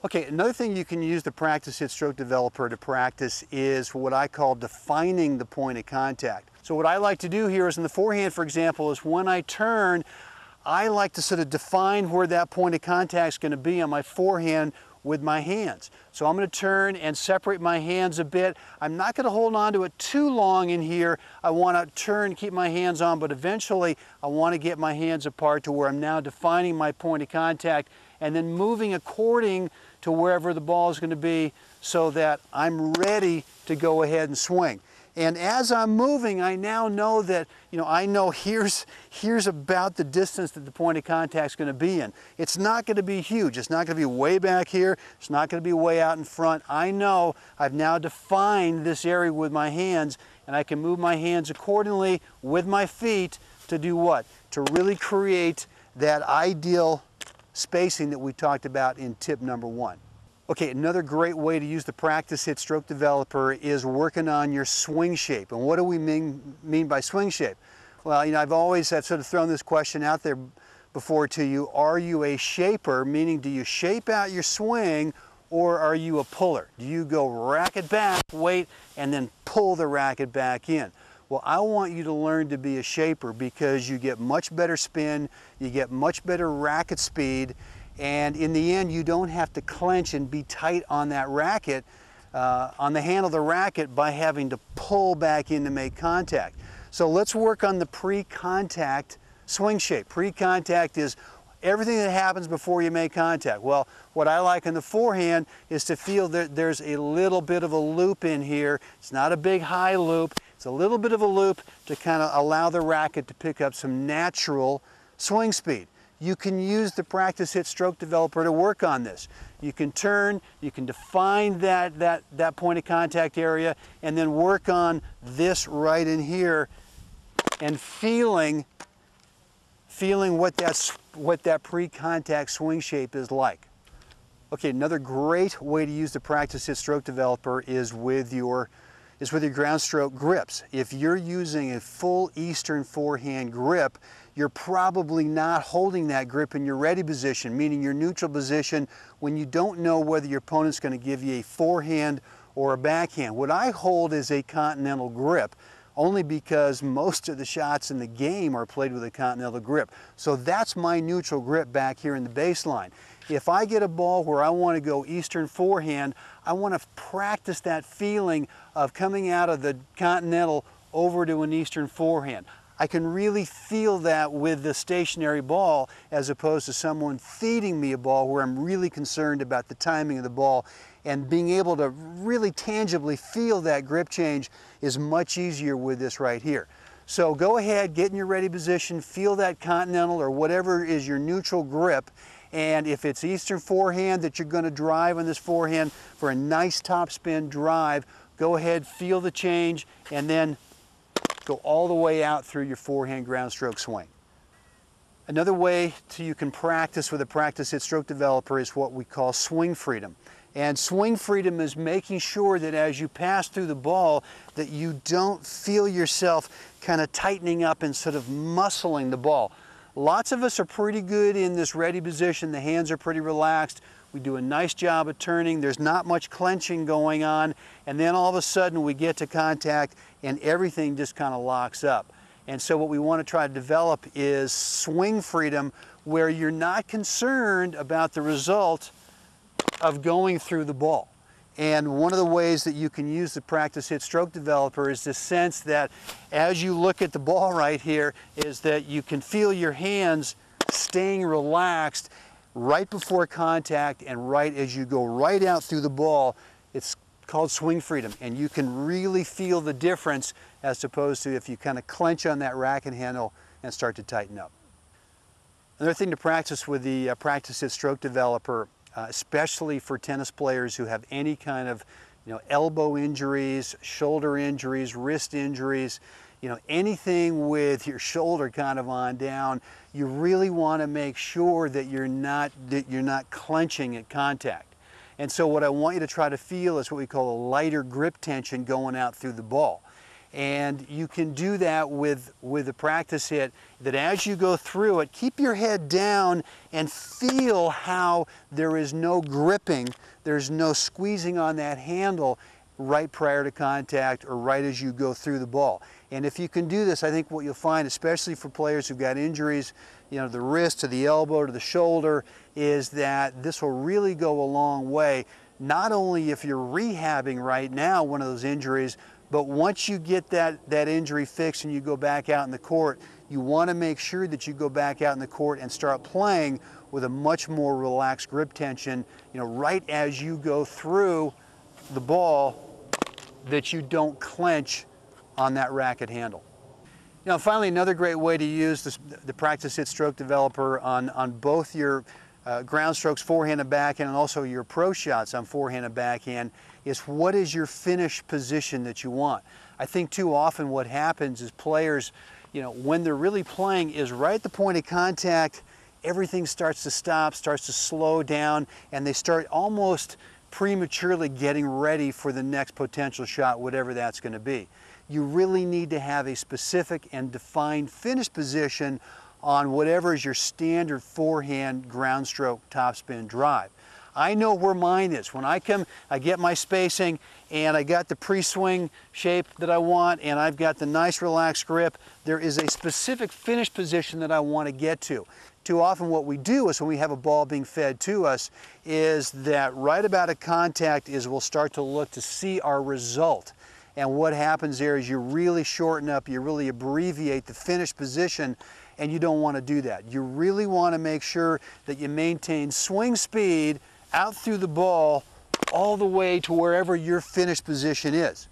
Okay, another thing you can use the PracticeHit Stroke Developer to practice is what I call defining the point of contact. So what I like to do here is in the forehand, for example, is when I turn, I like to sort of define where that point of contact is going to be on my forehand with my hands. So I'm going to turn and separate my hands a bit. I'm not going to hold on to it too long in here. I want to turn, keep my hands on, but eventually I want to get my hands apart to where I'm now defining my point of contact and then moving according to wherever the ball is going to be so that I'm ready to go ahead and swing. And as I'm moving, I now know that, I know here's about the distance that the point of contact is going to be in. It's not going to be huge. It's not going to be way back here. It's not going to be way out in front. I know I've now defined this area with my hands, and I can move my hands accordingly with my feet to do what? To really create that ideal spacing that we talked about in tip number 1. Okay, another great way to use the PracticeHit Stroke Developer is working on your swing shape. And what do we mean by swing shape? Well, I've sort of thrown this question out there before to you. Are you a shaper, meaning do you shape out your swing, or are you a puller? Do you go racket back, wait, and then pull the racket back in? Well, I want you to learn to be a shaper because you get much better spin, you get much better racket speed, and in the end, you don't have to clench and be tight on that racket, on the handle of the racket by having to pull back in to make contact. So let's work on the pre-contact swing shape. Pre-contact is everything that happens before you make contact. Well, what I like in the forehand is to feel that there's a little bit of a loop in here. It's not a big high loop. It's a little bit of a loop to kind of allow the racket to pick up some natural swing speed. You can use the PracticeHit Stroke Developer to work on this. You can turn, you can define that point of contact area, and then work on this right in here and feeling what that pre-contact swing shape is like. Okay, another great way to use the PracticeHit Stroke Developer is with your ground stroke grips. If you're using a full Eastern forehand grip, you're probably not holding that grip in your ready position, meaning your neutral position when you don't know whether your opponent's going to give you a forehand or a backhand. What I hold is a continental grip, only because most of the shots in the game are played with a continental grip. So that's my neutral grip back here in the baseline. If I get a ball where I want to go Eastern forehand, I want to practice that feeling of coming out of the continental over to an Eastern forehand. I can really feel that with the stationary ball as opposed to someone feeding me a ball where I'm really concerned about the timing of the ball, and being able to really tangibly feel that grip change is much easier with this right here. So go ahead, get in your ready position, feel that continental or whatever is your neutral grip, and if it's Eastern forehand that you're going to drive on this forehand for a nice topspin drive, go ahead, feel the change, and then go all the way out through your forehand ground stroke swing. Another way you can practice with a PracticeHit Stroke Developer is what we call swing freedom. And swing freedom is making sure that as you pass through the ball that you don't feel yourself kind of tightening up and sort of muscling the ball. Lots of us are pretty good in this ready position. The hands are pretty relaxed. We do a nice job of turning. There's not much clenching going on. And then all of a sudden we get to contact and everything just kind of locks up. And so what we want to try to develop is swing freedom where you're not concerned about the result of going through the ball. And one of the ways that you can use the PracticeHit Stroke Developer is the sense that as you look at the ball right here is that you can feel your hands staying relaxed right before contact and right as you go right out through the ball. It's called swing freedom, and you can really feel the difference as opposed to if you kind of clench on that racket handle and start to tighten up. Another thing to practice with the PracticeHit Stroke Developer, especially for tennis players who have any kind of elbow injuries, shoulder injuries, wrist injuries, anything with your shoulder kind of on down, you really want to make sure that you're not clenching at contact. And so what I want you to try to feel is what we call a lighter grip tension going out through the ball. And you can do that with the practice hit, that as you go through it, keep your head down and feel how there is no gripping, there's no squeezing on that handle right prior to contact or right as you go through the ball. And if you can do this, I think what you'll find, especially for players who've got injuries, you know, the wrist to the elbow to the shoulder, is that this will really go a long way, not only if you're rehabbing right now one of those injuries, but once you get that injury fixed and you go back out in the court, you want to make sure that you go back out in the court and start playing with a much more relaxed grip tension, you know, right as you go through the ball, that you don't clench on that racket handle. Now, finally, another great way to use the Practice Hit Stroke Developer on both your ground strokes, forehand and backhand, and also your approach shots on forehand and backhand, is what is your finish position that you want. I think too often what happens is players, you know, when they're really playing, is right at the point of contact, everything starts to stop, starts to slow down, and they start almost prematurely getting ready for the next potential shot, whatever that's going to be. You really need to have a specific and defined finish position on whatever is your standard forehand ground stroke topspin drive. I know where mine is. When I come, I get my spacing and I got the pre-swing shape that I want and I've got the nice relaxed grip, there is a specific finish position that I want to get to. Too often what we do is when we have a ball being fed to us is that right about a contact is we'll start to look to see our result. And what happens there is you really shorten up, you really abbreviate the finish position, and you don't want to do that. You really want to make sure that you maintain swing speed out through the ball all the way to wherever your finish position is.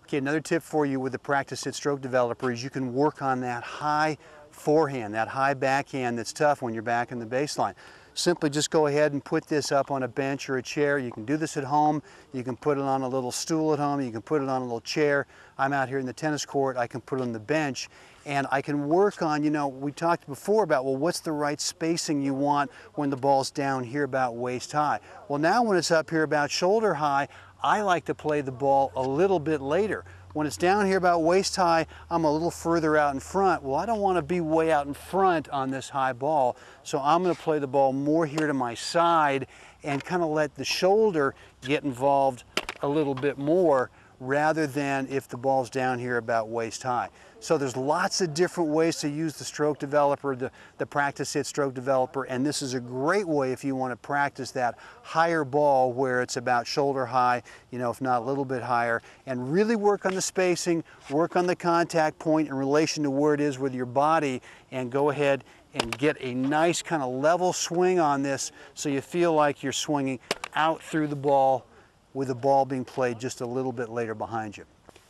Okay, another tip for you with the Practice Hit Stroke Developer is you can work on that high forehand, that high backhand that's tough when you're back in the baseline. Simply just go ahead and put this up on a bench or a chair. You can do this at home. You can put it on a little stool at home. You can put it on a little chair. I'm out here in the tennis court. I can put it on the bench. And I can work on, you know, we talked before about, well, what's the right spacing you want when the ball's down here about waist high? Well, now when it's up here about shoulder high, I like to play the ball a little bit later. When it's down here about waist high, I'm a little further out in front. Well, I don't want to be way out in front on this high ball, so I'm going to play the ball more here to my side and kind of let the shoulder get involved a little bit more rather than if the ball's down here about waist high. So there's lots of different ways to use the stroke developer, the Practice Hit Stroke Developer, and this is a great way if you want to practice that higher ball where it's about shoulder high, you know, if not a little bit higher, and really work on the spacing, work on the contact point in relation to where it is with your body, and go ahead and get a nice kind of level swing on this so you feel like you're swinging out through the ball with the ball being played just a little bit later behind you.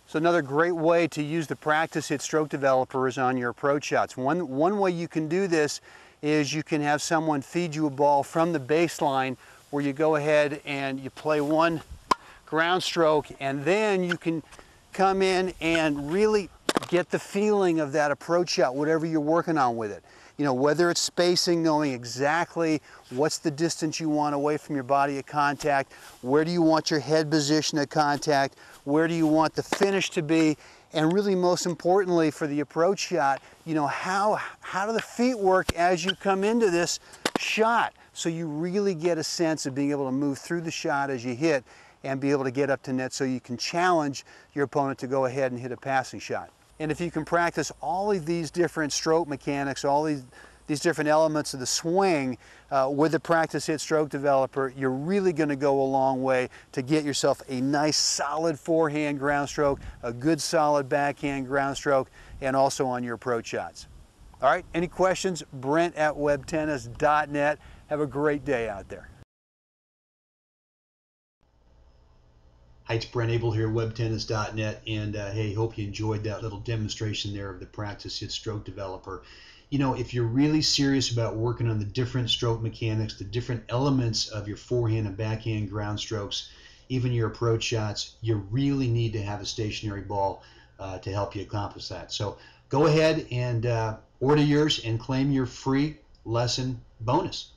So another great way to use the Practice Hit Stroke Developer is on your approach shots. One way you can do this is you can have someone feed you a ball from the baseline where you go ahead and you play one ground stroke, and then you can come in and really get the feeling of that approach shot, whatever you're working on with it. You know, whether it's spacing, knowing exactly what's the distance you want away from your body at contact, where do you want your head position at contact, where do you want the finish to be, and really most importantly for the approach shot, you know, how do the feet work as you come into this shot, so you really get a sense of being able to move through the shot as you hit and be able to get up to net so you can challenge your opponent to go ahead and hit a passing shot. And if you can practice all of these different stroke mechanics, all these different elements of the swing with the Practice Hit Stroke Developer, you're really going to go a long way to get yourself a nice solid forehand ground stroke, a good solid backhand ground stroke, and also on your approach shots. All right, any questions? Brent at WebTennis.net. Have a great day out there. Hi, it's Brent Abel here at WebTennis.net, and hey, hope you enjoyed that little demonstration there of the Practice Hit Stroke Developer. You know, if you're really serious about working on the different stroke mechanics, the different elements of your forehand and backhand ground strokes, even your approach shots, you really need to have a stationary ball to help you accomplish that. So go ahead and order yours and claim your free lesson bonus.